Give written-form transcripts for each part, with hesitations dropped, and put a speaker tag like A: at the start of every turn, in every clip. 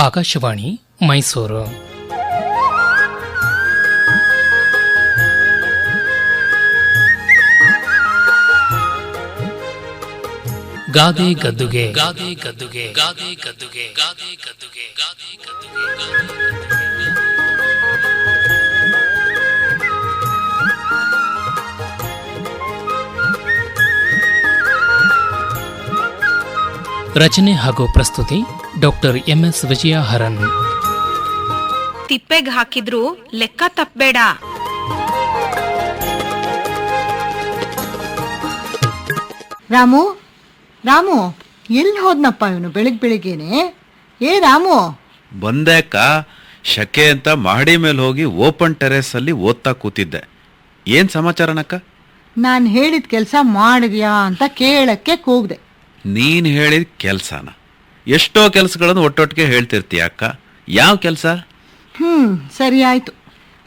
A: ಆಕಾಶವಾಣಿ ಮೈಸೂರು. ಗಾದೆ ಗದ್ದುಗೆ ಗಾದೆ ಗದ್ದುಗೆ ಗಾದೆ ಗದ್ದುಗೆ ಗಾದೆ ಗದ್ದುಗೆ ಗಾದೆ ಗದ್ದುಗೆ. ರಚನೆ ಹಾಗೂ ಪ್ರಸ್ತುತಿ ಡಾಕ್ಟರ್ ಎಂಎಸ್ ವಿಜಯ ಹರನ್.
B: ತಿಪ್ಪೆಗೆ ಹಾಕಿದ್ರು ಲೆಕ್ಕ ತಪ್ಪಬೇಡ.
C: ರಾಮು ರಾಮು ಎಲ್ಲಿ ಹೋದ್ನಪ್ಪ ಇವನು ಬೆಳಿಗ್ಗೆನೆ? ರಾಮು
D: ಬಂದೆ ಅಕ್ಕ. ಶಕೆ ಅಂತ ಮಹಡಿ ಮೇಲೆ ಹೋಗಿ ಓಪನ್ ಟೆರೆಸ್ ಅಲ್ಲಿ ಓದ್ತಾ ಕೂತಿದ್ದೆ. ಏನ್ ಸಮಾಚಾರನಕ್ಕ?
C: ನಾನು ಹೇಳಿದ ಕೆಲಸ ಮಾಡಿದ್ಯಾ ಅಂತ ಕೇಳಕ್ಕೆ ಕೂಗ್ದೆ.
D: ನೀನ್ ಹೇಳಿದ ಕೆಲ್ಸನ? ಎಷ್ಟೋ ಕೆಲಸಗಳನ್ನು ಒಟ್ಟೊಟ್ಟಿಗೆ ಹೇಳ್ತಿರ್ತೀಯ ಅಕ್ಕ. ಯಾವ ಕೆಲಸ?
C: ಸರಿ ಆಯ್ತು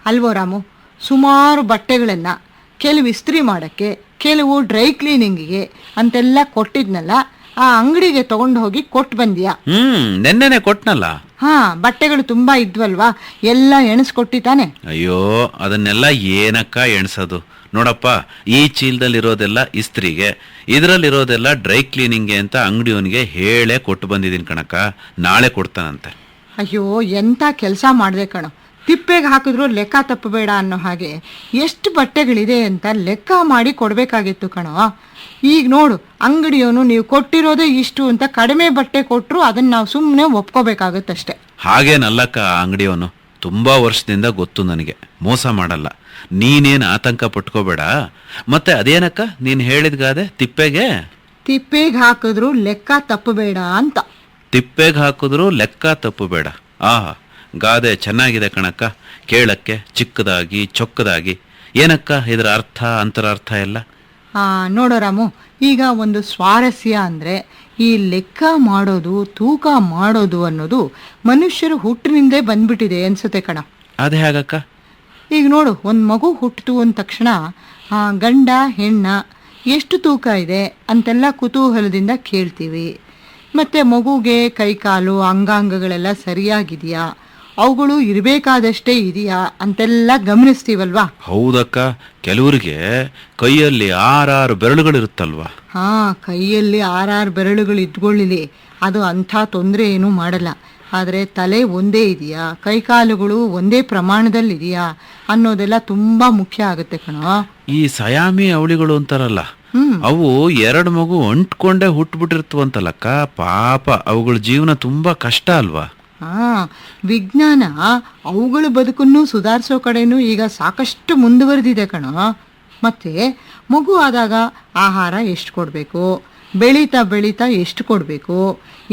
C: ಅಲ್ವೋ ರಾಮು, ಸುಮಾರು ಬಟ್ಟೆಗಳನ್ನ ಕೆಲವು ಇಸ್ತ್ರಿ ಮಾಡಕ್ಕೆ, ಕೆಲವು ಡ್ರೈ ಕ್ಲೀನಿಂಗಿಗೆ ಅಂತೆಲ್ಲ ಕೊಟ್ಟಿದ್ನಲ್ಲ, ಆ ಅಂಗಡಿಗೆ ತಗೊಂಡು ಹೋಗಿ ಕೊಟ್ಟು ಬಂದ್ಯಾ?
D: ನೆನ್ನೆನೆ ಕೊಟ್ನಲ್ಲ.
C: ಬಟ್ಟೆಗಳು ತುಂಬಾ ಇದ್ವಲ್ವಾ, ಎಲ್ಲ ಎಣಿಸ್ಕೊಟ್ಟಿ ತಾನೆ?
D: ಅಯ್ಯೋ, ಅದನ್ನೆಲ್ಲ ಏನಕ್ಕ ಎಣ್ಸೋದು? ನೋಡಪ್ಪ, ಈ ಚೀಲದಲ್ಲಿರೋದೆಲ್ಲ ಇಸ್ತ್ರಿಗೆ, ಇದರಲ್ಲಿರೋದೆಲ್ಲ ಡ್ರೈ ಕ್ಲೀನಿಂಗ್ಗೆ ಅಂತ ಅಂಗಡಿಯವನಿಗೆ ಹೇಳೇ ಕೊಟ್ಟು ಬಂದಿದ್ದೀನಿ ಕಣಕ್ಕ. ನಾಳೆ ಕೊಡ್ತಾನಂತೆ.
C: ಅಯ್ಯೋ, ಎಂಥ ಕೆಲಸ ಮಾಡಿದೆ ಕಣೋ. ತಿಪ್ಪೆಗೆ ಹಾಕಿದ್ರು ಲೆಕ್ಕ ತಪ್ಪಬೇಡ ಅನ್ನೋ ಹಾಗೆ ಎಷ್ಟು ಬಟ್ಟೆಗಳಿದೆ ಅಂತ ಲೆಕ್ಕ ಮಾಡಿ ಕೊಡಬೇಕಾಗಿತ್ತು ಕಣೋ. ಈಗ ನೋಡು, ಅಂಗಡಿಯವನು ನೀವು ಕೊಟ್ಟಿರೋದೇ ಇಷ್ಟು ಅಂತ ಕಡಿಮೆ ಬಟ್ಟೆ ಕೊಟ್ಟರು ಅದನ್ನು ನಾವು ಸುಮ್ಮನೆ ಒಪ್ಕೋಬೇಕಾಗತ್ತಷ್ಟೆ.
D: ಹಾಗೇನಲ್ಲಕ್ಕ, ಅಂಗಡಿಯವನು ತುಂಬಾ ವರ್ಷದಿಂದ ಗೊತ್ತು ನನಗೆ, ಮೋಸ ಮಾಡಲ್ಲ. ನೀನೇನು ಆತಂಕ ಪಟ್ಕೋಬೇಡ. ಮತ್ತೆ ಅದೇನಕ್ಕ ನೀನ್ ಹೇಳಿದ್ಗಾದೆ? ತಿಪ್ಪೆಗೆ
C: ಹಾಕಿದ್ರು ಲೆಕ್ಕ ತಪ್ಪಬೇಡ ಅಂತ.
D: ತಿಪ್ಪೆಗೆ ಹಾಕಿದ್ರು ಲೆಕ್ಕ ತಪ್ಪಬೇಡ. ಆಹಾ, ಗಾದೆ ಚೆನ್ನಾಗಿದೆ ಕಣಕ್ಕ, ಕೇಳಕ್ಕೆ ಚಿಕ್ಕದಾಗಿ ಚೊಕ್ಕದಾಗಿ. ಏನಕ್ಕ ಇದರ ಅರ್ಥ, ಅಂತರಾರ್ಥ ಎಲ್ಲ?
C: ನೋಡೋ ರಾಮು, ಈಗ ಒಂದು ಸ್ವಾರಸ್ಯ ಅಂದರೆ ಈ ಲೆಕ್ಕ ಮಾಡೋದು, ತೂಕ ಮಾಡೋದು ಅನ್ನೋದು ಮನುಷ್ಯರು ಹುಟ್ಟಿನಿಂದೇ ಬಂದ್ಬಿಟ್ಟಿದೆ ಅನ್ಸುತ್ತೆ ಕಣ.
D: ಅದೇ ಹಾಗಕ್ಕ.
C: ಈಗ ನೋಡು, ಒಂದು ಮಗು ಹುಟ್ಟಿತು ಅಂದ ತಕ್ಷಣ ಗಂಡ ಹೆಣ್ಣ ಎಷ್ಟು ತೂಕ ಇದೆ ಅಂತೆಲ್ಲ ಕುತೂಹಲದಿಂದ ಕೇಳ್ತೀವಿ. ಮತ್ತು ಮಗುಗೆ ಕೈಕಾಲು ಅಂಗಾಂಗಗಳೆಲ್ಲ ಸರಿಯಾಗಿದೆಯಾ, ಅವುಗಳು ಇರಬೇಕಾದಷ್ಟೇ ಇದೆಯಾ ಅಂತೆಲ್ಲ ಗಮನಿಸ್ತೀವಲ್ವಾ?
D: ಹೌದಕ್ಕ. ಕೆಲವರಿಗೆ ಕೈಯಲ್ಲಿ 6 ಬೆರಳುಗಳಿರುತ್ತಲ್ವಾ?
C: ಕೈಯಲ್ಲಿ 6 ಬೆರಳುಗಳು ಇದ್ಕೊಳ್ಳಿಲಿ, ಅದು ಅಂಥ ತೊಂದರೆ ಏನೂ ಮಾಡಲ್ಲ. ಆದರೆ ತಲೆ ಒಂದೇ ಇದೆಯಾ, ಕೈಕಾಲುಗಳು ಒಂದೇ ಪ್ರಮಾಣದಲ್ಲಿದೆಯಾ ಅನ್ನೋದೆಲ್ಲ ತುಂಬಾ ಮುಖ್ಯ ಆಗುತ್ತೆ ಕಣೋ.
D: ಈ ಸಯಾಮಿ ಅವಳಿಗಳು ಅಂತಾರಲ್ಲ, ಅವು 2 ಮಗು ಅಂಟ್ಕೊಂಡೇ ಹುಟ್ಟುಬಿಟ್ಟಿರ್ತವಂತಲ್ಲಕ್ಕ. ಪಾಪ ಅವುಗಳ ಜೀವನ ತುಂಬಾ ಕಷ್ಟ ಅಲ್ವಾ?
C: ವಿಜ್ಞಾನ ಅವುಗಳ ಬದುಕನ್ನು ಸುಧಾರಿಸೋ ಕಡೆನೂ ಈಗ ಸಾಕಷ್ಟು ಮುಂದುವರೆದಿದೆ ಕಣೋ. ಮತ್ತೆ ಮಗು ಆದಾಗ ಆಹಾರ ಎಷ್ಟು ಕೊಡಬೇಕು, ಬೆಳೀತಾ ಬೆಳೀತಾ ಎಷ್ಟು ಕೊಡಬೇಕು,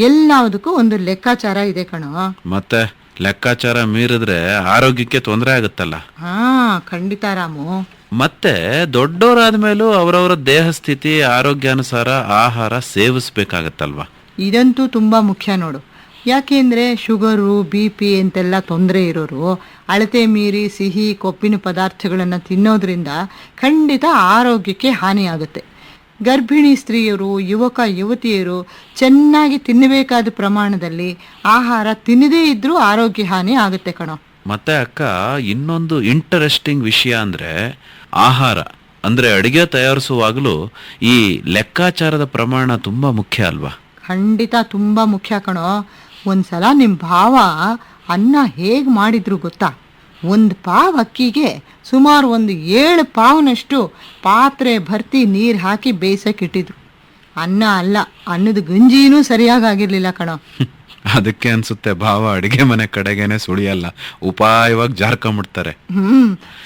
C: ಎಲ್ಲದಕ್ಕೂ ಒಂದು ಲೆಕ್ಕಾಚಾರ ಇದೆ ಕಣೋ. ಮತ್ತೆ
D: ಲೆಕ್ಕಾಚಾರ ಮೀರಿದ್ರೆ ಆರೋಗ್ಯಕ್ಕೆ ತೊಂದರೆ ಆಗುತ್ತಲ್ಲ?
C: ಖಂಡಿತ ರಾಮು.
D: ಮತ್ತೆ ದೊಡ್ಡವರಾದ್ಮೇಲೂ ಅವರವರ ದೇಹ ಸ್ಥಿತಿ ಆರೋಗ್ಯಾನುಸಾರ ಆಹಾರ ಸೇವಿಸ್ಬೇಕಾಗತ್ತಲ್ವಾ?
C: ಇದಂತೂ ತುಂಬಾ ಮುಖ್ಯ ನೋಡು. ಯಾಕೆಂದ್ರೆ ಶುಗರು, BP ಅಂತೆಲ್ಲ ತೊಂದರೆ ಇರೋರು ಅಳತೆ ಮೀರಿ ಸಿಹಿ ಕೊಬ್ಬಿನ ಪದಾರ್ಥಗಳನ್ನು ತಿನ್ನೋದ್ರಿಂದ ಖಂಡಿತ ಆರೋಗ್ಯಕ್ಕೆ ಹಾನಿಯಾಗುತ್ತೆ. ಗರ್ಭಿಣಿ ಸ್ತ್ರೀಯರು, ಯುವಕ ಯುವತಿಯರು ಚೆನ್ನಾಗಿ ತಿನ್ನಬೇಕಾದ ಪ್ರಮಾಣದಲ್ಲಿ ಆಹಾರ ತಿನ್ನದೇ ಇದ್ರೂ ಆರೋಗ್ಯ ಹಾನಿ ಆಗುತ್ತೆ ಕಣೋ.
D: ಮತ್ತೆ ಅಕ್ಕ, ಇನ್ನೊಂದು ಇಂಟರೆಸ್ಟಿಂಗ್ ವಿಷಯ ಅಂದ್ರೆ ಆಹಾರ ಅಂದ್ರೆ ಅಡಿಗೆ ತಯಾರಿಸುವಾಗಲೂ ಈ ಲೆಕ್ಕಾಚಾರದ ಪ್ರಮಾಣ ತುಂಬಾ ಮುಖ್ಯ ಅಲ್ವಾ?
C: ಖಂಡಿತ ತುಂಬಾ ಮುಖ್ಯ ಕಣೋ. ಒಂದ್ಸಲ ನಿಮ್ಮ ಭಾವ ಅನ್ನ ಹೇಗೆ ಮಾಡಿದ್ರು ಗೊತ್ತಾ? 1 ಪಾವ್ ಅಕ್ಕಿಗೆ ಸುಮಾರು 7 ಪಾವ್ನಷ್ಟು ಪಾತ್ರೆ ಭರ್ತಿ ನೀರು ಹಾಕಿ ಬೇಯಿಸಕ್ಕಿಟ್ಟಿದ್ರು. ಅನ್ನ ಅಲ್ಲ, ಅನ್ನದ ಗಂಜಿನೂ ಸರಿಯಾಗಿರ್ಲಿಲ್ಲ ಕಣೋ.
D: ಅದಕ್ಕೆ ಅನ್ಸುತ್ತೆ ಭಾವ ಅಡಿಗೆ ಮನೆ ಕಡೆಗೇನೆ ಸುಳಿಯಲ್ಲ, ಉಪಾಯವಾಗಿ ಜಾರ್ಕೊಂಡ್ಬಿಡ್ತಾರೆ.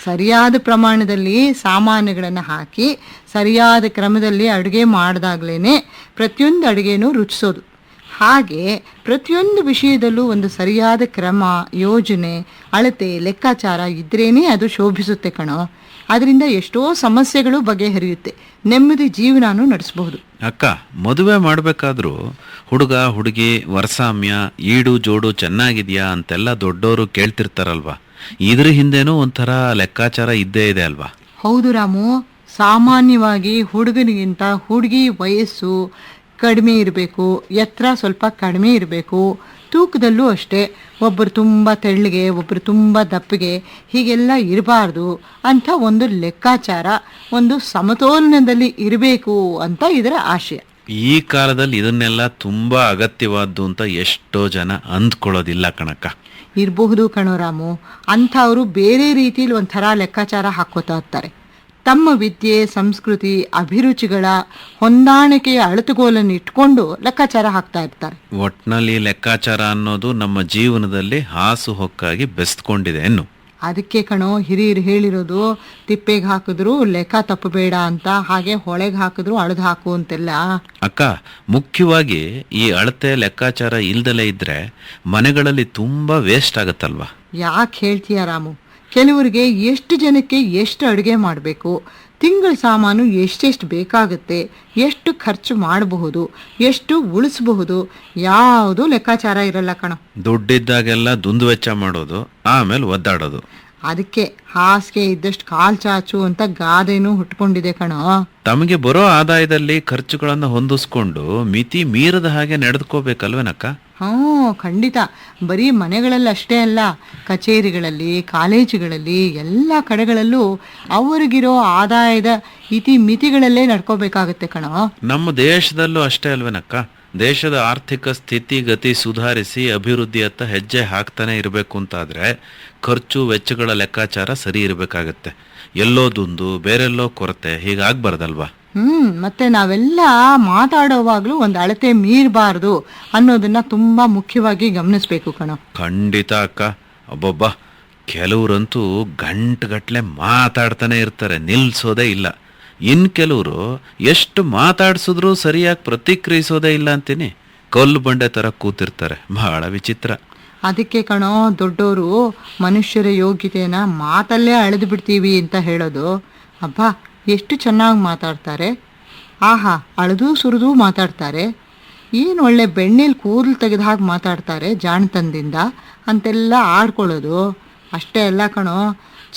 C: ಸರಿಯಾದ ಪ್ರಮಾಣದಲ್ಲಿ ಸಾಮಾನುಗಳನ್ನು ಹಾಕಿ ಸರಿಯಾದ ಕ್ರಮದಲ್ಲಿ ಅಡುಗೆ ಮಾಡಿದಾಗ್ಲೇನೆ ಪ್ರತಿಯೊಂದು ಅಡುಗೆನೂ ರುಚಿಸೋದು. ಹಾಗೆ ಪ್ರತಿಯೊಂದು ವಿಷಯದಲ್ಲೂ ಒಂದು ಸರಿಯಾದ ಕ್ರಮ, ಯೋಜನೆ, ಅಳತೆ, ಲೆಕ್ಕಾಚಾರ ಇದ್ರೇನೆ ಅದು ಶೋಭಿಸುತ್ತೆ ಕಣೋ. ಅದರಿಂದ ಎಷ್ಟೋ ಸಮಸ್ಯೆಗಳು ಬಗೆಹರಿಯುತ್ತೆ, ನೆಮ್ಮದಿ ಜೀವನನೂ ನಡೆಸಬಹುದು.
D: ಅಕ್ಕ, ಮದುವೆ ಮಾಡಬೇಕಾದ್ರೂ ಹುಡುಗ ಹುಡುಗಿ ವರ್ಸಾಮ್ಯ, ಈಡು ಜೋಡು ಚೆನ್ನಾಗಿದ್ಯಾ ಅಂತೆಲ್ಲ ದೊಡ್ಡವರು ಕೇಳ್ತಿರ್ತಾರಲ್ವಾ? ಇದ್ರ ಹಿಂದೆನೂ ಒಂಥರ ಲೆಕ್ಕಾಚಾರ ಇದ್ದೇ ಇದೆ ಅಲ್ವಾ?
C: ಹೌದು ರಾಮು. ಸಾಮಾನ್ಯವಾಗಿ ಹುಡುಗನಿಗಿಂತ ಹುಡುಗಿ ವಯಸ್ಸು ಕಡಿಮೆ ಇರಬೇಕು, ಎತ್ತರ ಸ್ವಲ್ಪ ಕಡಿಮೆ ಇರಬೇಕು, ತೂಕದಲ್ಲೂ ಅಷ್ಟೇ ಒಬ್ಬರು ತುಂಬ ತೆಳ್ಳಗೆ ಒಬ್ಬರು ತುಂಬ ದಪ್ಪಗೆ ಹೀಗೆಲ್ಲ ಇರಬಾರ್ದು ಅಂತ ಒಂದು ಲೆಕ್ಕಾಚಾರ, ಒಂದು ಸಮತೋಲನದಲ್ಲಿ ಇರಬೇಕು ಅಂತ ಇದರ ಆಶಯ.
D: ಈ ಕಾಲದಲ್ಲಿ ಇದನ್ನೆಲ್ಲ ತುಂಬಾ ಅಗತ್ಯವಾದ್ದು ಅಂತ ಎಷ್ಟೋ ಜನ ಅಂದ್ಕೊಳ್ಳೋದಿಲ್ಲ ಕಣಕ್ಕ.
C: ಇರಬಹುದು ಕಣೋ ರಾಮು. ಅಂಥವರು ಬೇರೆ ರೀತಿಯಲ್ಲಿ ಒಂಥರ ಲೆಕ್ಕಾಚಾರ ಹಾಕೋತಾ ಇರ್ತಾರೆ. ತಮ್ಮ ವಿದ್ಯೆ, ಸಂಸ್ಕೃತಿ, ಅಭಿರುಚಿಗಳ ಹೊಂದಾಣಿಕೆಯ ಅಳತೆಗೋಲನ್ನು ಇಟ್ಕೊಂಡು ಲೆಕ್ಕಾಚಾರ ಹಾಕ್ತಾ ಇರ್ತಾರೆ.
D: ಒಟ್ನಲ್ಲಿ ಲೆಕ್ಕಾಚಾರ ಅನ್ನೋದು ನಮ್ಮ ಜೀವನದಲ್ಲಿ ಹಾಸು ಹೊಕ್ಕಾಗಿ ಬೆಸ್ತ್ಕೊಂಡಿದೆ ಎನ್ನು.
C: ಅದಕ್ಕೆ ಕಣೋ ಹಿರಿಯರು ಹೇಳಿರೋದು, ತಿಪ್ಪೆಗೆ ಹಾಕಿದ್ರು ಲೆಕ್ಕ ತಪ್ಪಬೇಡ ಅಂತ, ಹಾಗೆ ಹೊಳೆಗೆ ಹಾಕಿದ್ರು ಅಳದು ಹಾಕು ಅಂತೆಲ್ಲ.
D: ಅಕ್ಕ, ಮುಖ್ಯವಾಗಿ ಈ ಅಳತೆ ಲೆಕ್ಕಾಚಾರ ಇಲ್ದಲೇ ಇದ್ರೆ ಮನೆಗಳಲ್ಲಿ ತುಂಬಾ ವೇಸ್ಟ್ ಆಗತ್ತಲ್ವಾ?
C: ಯಾಕೆ ಹೇಳ್ತೀಯ ರಾಮು? ಕೆಲವರಿಗೆ ಎಷ್ಟು ಜನಕ್ಕೆ ಎಷ್ಟು ಅಡುಗೆ ಮಾಡಬೇಕು, ತಿಂಗಳ ಸಾಮಾನು ಎಷ್ಟೆಷ್ಟು ಬೇಕಾಗುತ್ತೆ, ಎಷ್ಟು ಖರ್ಚು ಮಾಡಬಹುದು, ಎಷ್ಟು ಉಳಿಸಬಹುದು, ಯಾವುದೂ ಲೆಕ್ಕಾಚಾರ ಇರಲ್ಲ ಕಣ.
D: ದುಡ್ಡಿದ್ದಾಗೆಲ್ಲ ದುಂದುವೆಚ್ಚ ಮಾಡೋದು, ಆಮೇಲೆ ಒದ್ದಾಡೋದು.
C: ಅದಕ್ಕೆ ಹಾಸಿಗೆ ಇದ್ದಷ್ಟು ಕಾಲ್ ಚಾಚು ಅಂತ ಗಾದೆನೂ ಹುಟ್ಕೊಂಡಿದೆ ಕಣೋ.
D: ತಮಗೆ ಬರೋ ಆದಾಯದಲ್ಲಿ ಖರ್ಚುಗಳನ್ನು ಹೊಂದಿಸ್ಕೊಂಡು ಮಿತಿ ಮೀರದ ಹಾಗೆ ನಡೆದುಕೋಬೇಕಲ್ವೇನಕ್ಕ?
C: ಖಂಡಿತ. ಬರೀ ಮನೆಗಳಲ್ಲಿ ಅಷ್ಟೇ ಅಲ್ಲ, ಕಚೇರಿಗಳಲ್ಲಿ, ಕಾಲೇಜುಗಳಲ್ಲಿ, ಎಲ್ಲ ಕಡೆಗಳಲ್ಲೂ ಅವರಿಗಿರೋ ಆದಾಯದ ಇತಿ ಮಿತಿಗಳಲ್ಲೇ ನಡ್ಕೋಬೇಕಾಗತ್ತೆ ಕಣೋ.
D: ನಮ್ಮ ದೇಶದಲ್ಲೂ ಅಷ್ಟೇ ಅಲ್ವೇನಕ್ಕ? ದೇಶದ ಆರ್ಥಿಕ ಸ್ಥಿತಿಗತಿ ಸುಧಾರಿಸಿ ಅಭಿವೃದ್ಧಿಯತ್ತ ಹೆಜ್ಜೆ ಹಾಕ್ತಾನೆ ಇರಬೇಕು ಅಂತಾದ್ರೆ ಖರ್ಚು ವೆಚ್ಚಗಳ ಲೆಕ್ಕಾಚಾರ ಸರಿ ಇರಬೇಕಾಗತ್ತೆ. ಎಲ್ಲೋ ದುಂದು ಬೇರೆಲ್ಲೋ ಕೊರತೆ ಹೀಗಾಗ್ಬಾರ್ದಲ್ವಾ?
C: ಮತ್ತೆ ನಾವೆಲ್ಲ ಮಾತಾಡೋವಾಗ್ಲೂ ಒಂದು ಅಳತೆ ಮೀರಬಾರ್ದು ಅನ್ನೋದನ್ನ ತುಂಬಾ ಮುಖ್ಯವಾಗಿ ಗಮನಿಸ್ಬೇಕು ಕಣೋ.
D: ಖಂಡಿತ ಅಕ್ಕ. ಒಬ್ಬೊಬ್ಬ ಕೆಲವ್ರಂತೂ ಗಂಟುಗಟ್ಲೆ ಮಾತಾಡ್ತಾನೆ ಇರ್ತಾರೆ, ನಿಲ್ಸೋದೇ ಇಲ್ಲ. ಇನ್ ಕೆಲವರು ಎಷ್ಟು ಮಾತಾಡ್ಸಿದ್ರು ಸರಿಯಾಗಿ ಪ್ರತಿಕ್ರಿಯಿಸೋದೇ ಇಲ್ಲ ಅಂತೀನಿ. ಕಲ್ಲು ಬಂಡೆ ತರ ಕೂತಿರ್ತಾರೆ. ಬಹಳ ವಿಚಿತ್ರ.
C: ಅದಕ್ಕೆ ಕಣೋ ದೊಡ್ಡವರು ಮನುಷ್ಯರ ಯೋಗ್ಯತೆಯನ್ನ ಮಾತಲ್ಲೇ ಅಳೆದು ಬಿಡ್ತೀವಿ ಅಂತ ಹೇಳೋದು. ಅಬ್ಬಾ, ಎಷ್ಟು ಚೆನ್ನಾಗಿ ಮಾತಾಡ್ತಾರೆ, ಆಹಾ ಅಳೆದು ಸುರಿದು ಮಾತಾಡ್ತಾರೆ, ಏನು ಒಳ್ಳೆ ಬೆಣ್ಣೆಲಿ ಕೂದಲು ತೆಗೆದ ಹಾಗೆ ಮಾತಾಡ್ತಾರೆ ಜಾಣತನದಿಂದ ಅಂತೆಲ್ಲ ಆಡ್ಕೊಳ್ಳೋದು. ಅಷ್ಟೇ ಅಲ್ಲ ಕಣೋ,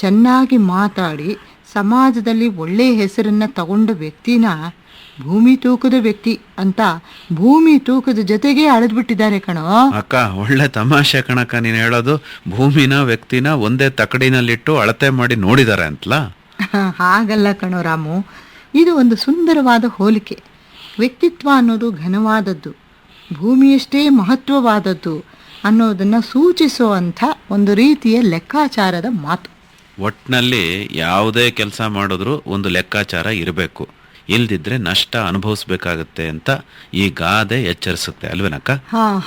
C: ಚೆನ್ನಾಗಿ ಮಾತಾಡಿ ಸಮಾಜದಲ್ಲಿ ಒಳ್ಳೆಯ ಹೆಸರನ್ನು ತಗೊಂಡ ವ್ಯಕ್ತಿನ ಭೂಮಿ ತೂಕದ ವ್ಯಕ್ತಿ ಅಂತ ಭೂಮಿ ತೂಕದ ಜೊತೆಗೆ ಅಳೆದ್ಬಿಟ್ಟಿದ್ದಾರೆ ಕಣೋ.
D: ಅಕ್ಕ, ಒಳ್ಳೆ ತಮಾಷೆ ಕಣಕ್ಕ ನೀನು ಹೇಳೋದು. ಭೂಮಿನ ವ್ಯಕ್ತಿನ ಒಂದೇ ತಕಡಿನಲ್ಲಿಟ್ಟು ಅಳತೆ ಮಾಡಿ ನೋಡಿದ್ದಾರೆ ಅಂತಲಾ?
C: ಹಾಗಲ್ಲ ಕಣೋ ರಾಮು, ಇದು ಒಂದು ಸುಂದರವಾದ ಹೋಲಿಕೆ. ವ್ಯಕ್ತಿತ್ವ ಅನ್ನೋದು ಘನವಾದದ್ದು, ಭೂಮಿಯಷ್ಟೇ ಮಹತ್ವವಾದದ್ದು ಅನ್ನೋದನ್ನು ಸೂಚಿಸುವಂಥ ಒಂದು ರೀತಿಯ ಲೆಕ್ಕಾಚಾರದ ಮಾತು.
D: ಒಟ್ನಲ್ಲಿ ಯಾವುದೇ ಕೆಲಸ ಮಾಡಿದ್ರು ಒಂದು ಲೆಕ್ಕಾಚಾರ ಇರಬೇಕು, ಇಲ್ದಿದ್ರೆ ನಷ್ಟ ಅನುಭವಿಸ್ಬೇಕಾಗತ್ತೆ ಅಂತ ಈ ಗಾದೆ ಎಚ್ಚರಿಸುತ್ತೆ ಅಲ್ವೇನಕ್ಕ?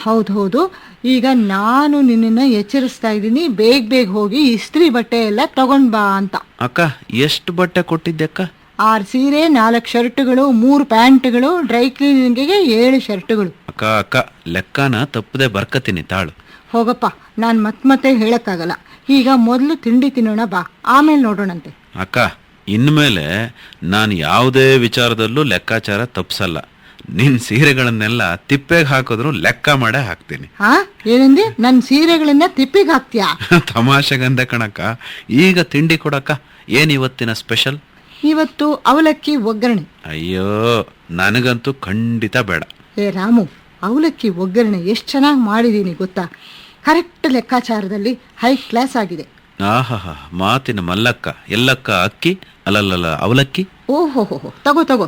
C: ಹೌದು. ಈಗ ನಾನು ನಿನ್ನನ್ನ ಎಚ್ಚರಿಸ್ತಾ ಇದ್ದೀನಿ, ಬೇಗ ಹೋಗಿ ಇಸ್ತ್ರಿ ಬಟ್ಟೆ ಎಲ್ಲ ತಗೊಂಡ್ ಬಾ ಅಂತ.
D: ಅಕ್ಕ, ಎಷ್ಟು ಬಟ್ಟೆ ಕೊಟ್ಟಿದ್ದೆಕ್ಕ?
C: 6 ಸೀರೆ, 4 ಶರ್ಟ್ಗಳು, 3 ಪ್ಯಾಂಟ್ಗಳು, ಡ್ರೈ ಕ್ಲೀನಿಂಗಿಗೆ 7 ಶರ್ಟ್ಗಳು.
D: ಅಕ್ಕ, ಲೆಕ್ಕನ ತಪ್ಪದೆ ಬರ್ಕತೀನಿ ತಾಳು.
C: ಹೋಗಪ್ಪ, ನಾನು ಮತ್ತೆ ಹೇಳಕ್ಕಾಗಲ್ಲ. ಈಗ ಮೊದಲು ತಿಂಡಿ ತಿನ್ನೋಣ ಬಾ, ಆಮೇಲೆ ನೋಡೋಣಂತೆ.
D: ಅಕ್ಕ, ಇನ್ಮೇಲೆ ನಾನು ಯಾವುದೇ ವಿಚಾರದಲ್ಲೂ ಲೆಕ್ಕಾಚಾರ ತಪ್ಸಲ್ಲ. ನಿನ್ ಸೀರೆಗಳನ್ನೆಲ್ಲ ತಿಪ್ಪೆಗೆ ಹಾಕಿದ್ರು ಲೆಕ್ಕ ಮಾಡೇ ಹಾಕ್ತೀನಿ.
C: ಏನಂದಿ? ನನ್ನ ಸೀರೆಗಳನ್ನ ತಿಪ್ಪಿಗೆ ಹಾಕ್ತೀಯಾ?
D: ತಮಾಷೆಗಂದೆ ಕಣಕ್ಕ. ಈಗ ತಿಂಡಿ ಕೊಡಕ್ಕ. ಏನ್ ಇವತ್ತಿನ ಸ್ಪೆಷಲ್?
C: ಇವತ್ತು ಅವಲಕ್ಕಿ ಒಗ್ಗರಣೆ.
D: ಅಯ್ಯೋ, ನನಗಂತೂ ಖಂಡಿತ ಬೇಡ.
C: ರಾಮು, ಅವಲಕ್ಕಿ ಒಗ್ಗರಣೆ ಎಷ್ಟು ಚೆನ್ನಾಗಿ ಮಾಡಿದೀನಿ ಗೊತ್ತಾ? ಕರೆಕ್ಟ್ ಲೆಕ್ಕಾಚಾರದಲ್ಲಿ ಹೈ ಕ್ಲಾಸ್ ಆಗಿದೆ.
D: ಆಹಾ, ಮಾತಿನ ಮಲ್ಲಕ್ಕ. ಎಲ್ಲಕ್ಕ ಅಕ್ಕಿ ಅಲ್ಲಲ್ಲ ಅವಲಕ್ಕಿ.
C: ಓಹೋ, ತಗೋ.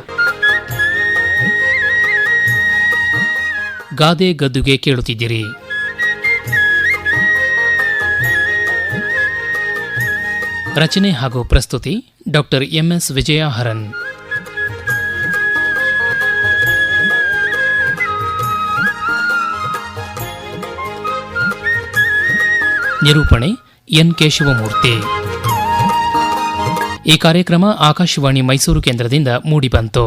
A: ಗಾದೆ ಗದ್ದುಗೆ ಕೇಳುತ್ತಿದ್ದೀರಿ. ರಚನೆ ಹಾಗೂ ಪ್ರಸ್ತುತಿ ಡಾಕ್ಟರ್ MS ವಿಜಯ ಹರನ್. ನಿರೂಪಣೆ NK ಶಿವಮೂರ್ತಿ. ಈ ಕಾರ್ಯಕ್ರಮ ಆಕಾಶವಾಣಿ ಮೈಸೂರು ಕೇಂದ್ರದಿಂದ ಮೂಡಿಬಂತು.